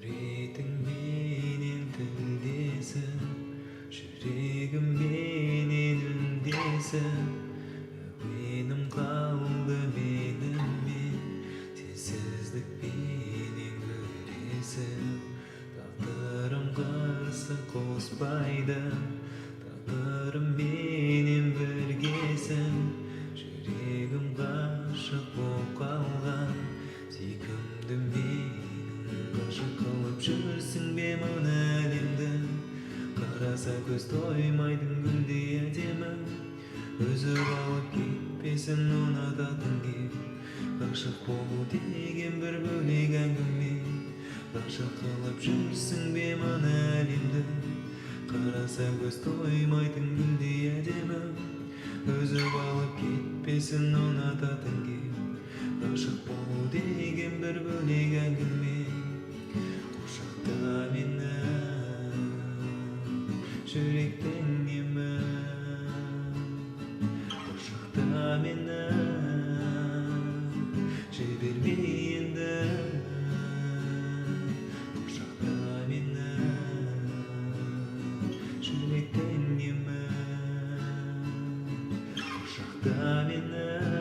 Сүретін менен тілдесіп, жүрегім менен үндесіп, әуенім қалды менімен, сенсіздікпенен күресіп. Тағдырым қарсы қоспайды, тағдырым менен біргесін. Жүрегім ғашық боп қалған, сүйкімді менің ғашық қылып жүрсің бе мына әлемді. Қараса көз тоймайтын гүлдей әдемі, үзіп алып кетпесін ұнататын кеп. Ғашық болу деген бір бөлек әңгіме, ғашық қылып жүрсің бе мына әлемді. Қараса көз тоймайтын гүлдей әдемі, үзіп алып кетпесін ұнататын кеп. Ғашық болу деген бір бөлек әңгіме. Құшақта мені, жүректен емін. Құшақта мені, жіберме енді. Құшақта мені, жүректен емін. Құшақта мені.